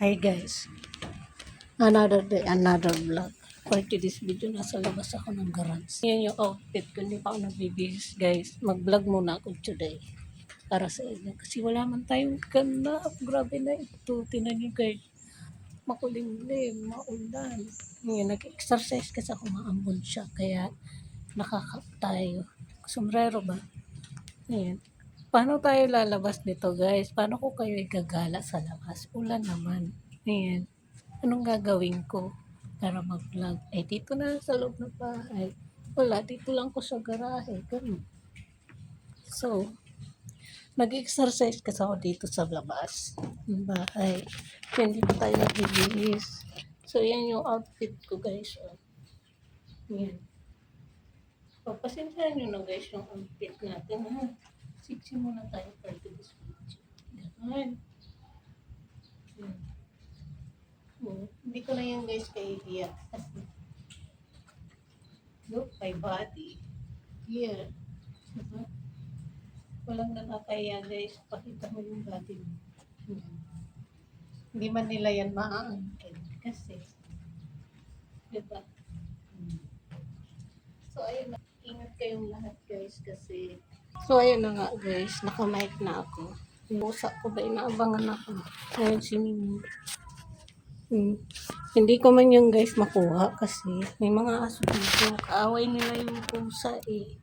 Hi guys, another day, another vlog. For today's video, nasa labas ako ng garage. Yan yung outfit ko, hindi pa ako nagbibihis guys. Mag-vlog muna ako today para sa inyo. Kasi wala man tayong ganda. Grabe na ito. Tinan nyo guys, makulimlim, maulan. Ngayon, nag-exercise kasi ako maambon siya. Kaya nakakap tayo. Sombrero ba? Ayan. Paano tayo lalabas nito guys? Paano ko kayo igagala sa labas? Ulan naman. Ayan. Anong gagawin ko para mag-vlog? Eh, dito na sa loob ng bahay. Wala, dito lang ko sa garahe. Ganun. So, nag-exercise kasi ako dito sa labas ng bahay. Hindi pa tayo nagbibihis. So, yan yung outfit ko guys. Oh. Yan. So, pasensyahan nyo na guys yung outfit natin. Ha? Siksi muna tayo for this video. Ganun. Yan. Hindi ko na yan guys kaihiya. Kasi, look, my body. Here. Diba? Walang nakakaya guys. Pakita mo yung body mo. Hindi man nila yan maaangkin. Kasi, diba? So, ayun na. Ingat kayong lahat guys kasi so, ayun na nga guys. Naka-mic na ako. Yung usak ko ba? Inaabangan ako. Ayun si Mimi. Hindi ko man yung guys makuha kasi may mga aso dito. Kaaway nila yung pusa eh.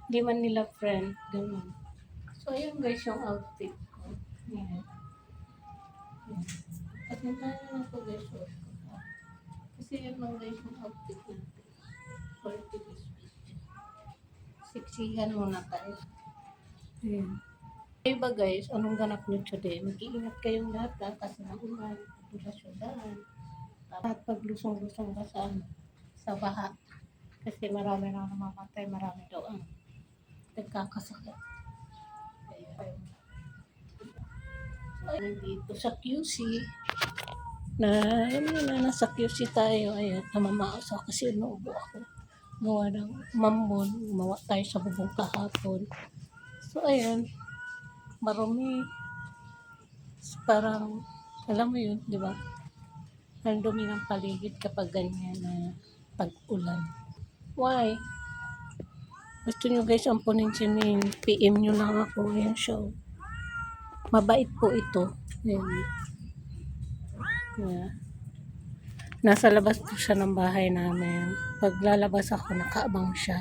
Hindi man nila friend. Ganun. So, ayun guys yung outfit ko. Yan. At nantahan lang ko guys. Kasi yun lang guys yung outfit natin. For today's video. Siksihan muna tayo. Ayan. Diba guys, anong ganap nyo today? Mag-iingat kayong lahat kasi naulan, paglasyudan. At paglusong-lusong ba sa baha. Kasi marami na namamatay, marami daw ang nagkakasakit. Kaya, nandito sa QC nasa QC tayo. Ayan, namamaos ako kasi inuubo ako. Gawa ng mambon, gumawa tayo sa bubong kahapon. So, ayan, marumi. Parang, alam mo yun, di ba? Ang dumi ng paligid kapag ganyan na pag-ulan. Why? Gusto nyo guys, ampunin si Min. PM nyo lang ako. Ayan siya. Mabait po ito. Ayan. Yeah. Nasa labas po siya ng bahay namin. Paglalabas ako, nakaabang siya.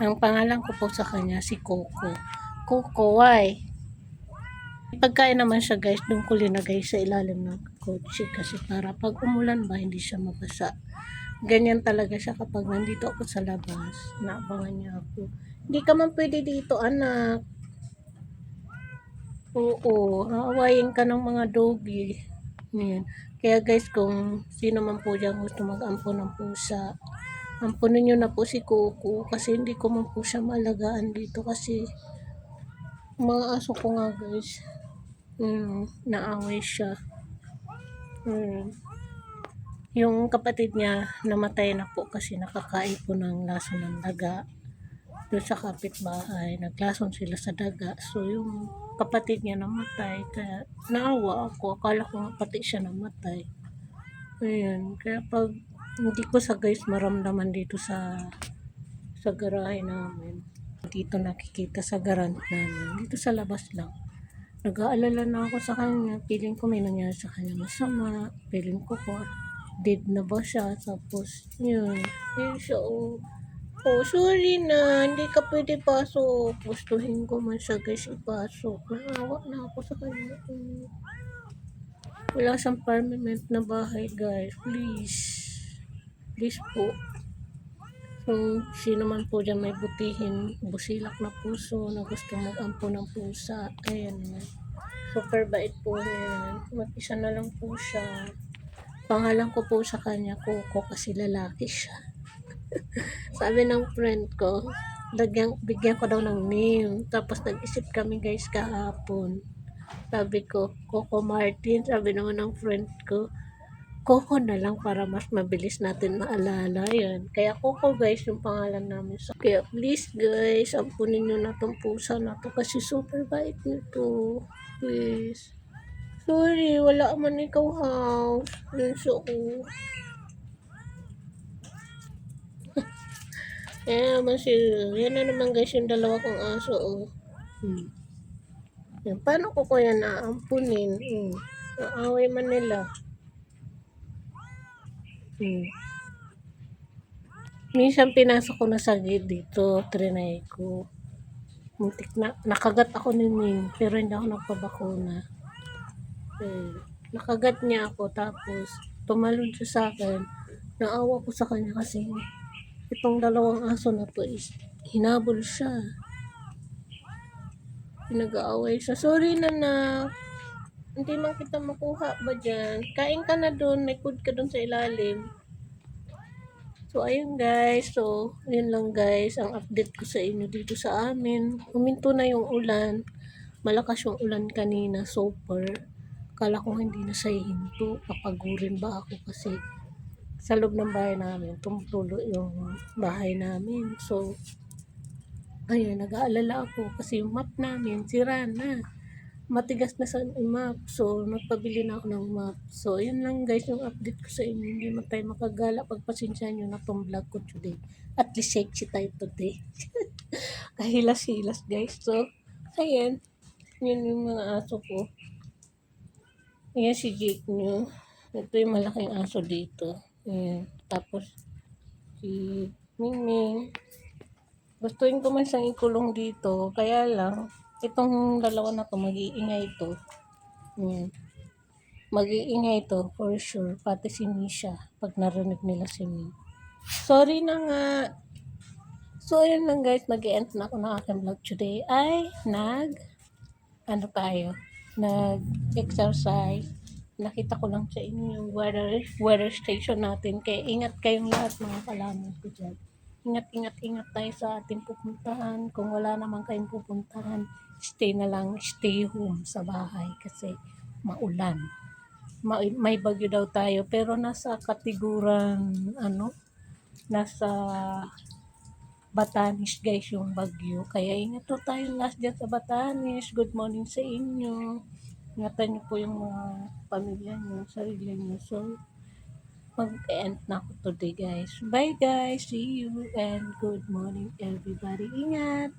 Ang pangalan ko po sa kanya, si Coco. Coco, why? Pagkain naman siya guys, doon ko linagay sa ilalim ng kotse kasi para pag umulan ba, hindi siya mabasa. Ganyan talaga siya kapag nandito ako sa labas. Naabangan niya ako. Hindi ka man pwede dito, anak. Oo, aawayin ka ng mga doggy. Yan. Kaya guys, kung sino man po dyan gusto mag-ampon ng pusa, ampunin nyo na po si Coco kasi hindi ko man po siya malagaan dito kasi mga aso ko nga guys, naaway siya. Yung kapatid niya namatay na po kasi nakakain po ng lason ng daga doon sa kapitbahay. Naglason sila sa daga. So yung kapatid niya namatay kaya naawa ako. Akala ko nga pati siya namatay. Ayan. Kaya pag hindi ko sa guys maramdaman dito sa garahe namin. Dito nakikita sa garant namin. Dito sa labas lang. Nag-aalala na ako sa kanya. Feeling ko may nangyari sa kanya masama. Feeling ko dead na ba siya. Tapos, yun. Yun siya, oh. Oh, sorry na. Hindi ka pwede pasok. Gustuhin ko man siya guys ipasok. Naawa na ako sa kanya. Wala siyang permanent na bahay guys. Please. Please po. Kung sino man po dyan may butihin, busilak na puso na gusto mag-ampo ng pusa, ayan na. Super bait po niya. Mag-isa na lang po siya. Pangalan ko po sa kanya, Coco, kasi lalaki siya. Sabi ng friend ko, bigyan ko daw ng name. Tapos nag-isip kami guys kahapon. Sabi ko, Coco Martin. Sabi naman ng friend ko, Coco na lang para mas mabilis natin maalala yan. Kaya Coco guys yung pangalan namin. Kaya please guys, ampunin nyo na tong pusa na to kasi super bait nito. Please. Sorry, wala man ikaw house. Lunso ko. Naman si... Yan na naman guys yung dalawa kong aso, oh. Yan, paano ko kaya naampunin? Naaway man nila. Minsan pinasok ko na sa gate dito, trinay ko. Muntik na, nakagat ako ni Ning, pero hindi ako nagpabakuna. Nakagat niya ako, tapos tumalon siya sa akin. Naawa ko sa kanya kasi itong dalawang aso na to is hinabol siya. Pinag-aaway siya. Sorry na. Hindi man kita makuha ba dyan? Kain ka na dun, may food ka dun sa ilalim. So, ayun guys. So, ayun lang guys. Ang update ko sa inyo dito sa amin. Huminto na yung ulan. Malakas yung ulan kanina. Super. Kala ko hindi na siya hinto. Papagurin ba ako kasi sa loob ng bahay namin, tumutulo yung bahay namin. So, ayun, nag-aalala ako kasi yung map namin, sira na. Matigas na sa map. So, nagpabili na ako ng map. So, yun lang guys yung update ko sa inyo. Hindi man tayo makagala. Pagpasensyahan nyo na tong vlog ko today. At least sexy tayo today. Kahilas-hilas guys. So, ayan. Yun yung mga aso ko. Ayan si Jake nyo. Ito yung malaking aso dito. Ayan. Tapos, si Mingming. Gustuin ko man siyang ikulong dito. Kaya lang, itong dalawa na to, mag-iingay ito. Mag-iingay ito, for sure. Pati si Misha, pag narinig nila si Min. Sorry na nga. So, ayun lang guys, mag-end na ako ng aking vlog today. Nag-exercise. Nakita ko lang sa inyo yung weather station natin. Kaya ingat kayong lahat mga kalaman ko dyan. Ingat tayo sa ating pupuntahan. Kung wala naman kayong pupuntahan, stay home sa bahay kasi maulan. May bagyo daw tayo pero nasa katiguran nasa Batanes guys yung bagyo. Kaya ingat po tayong last dyan sa Batanes. Good morning sa inyo. Ingatan niyo po yung mga pamilya niyo, sarili niyo. So, mag-end na ako today guys. Bye guys. See you and good morning everybody. Ingat.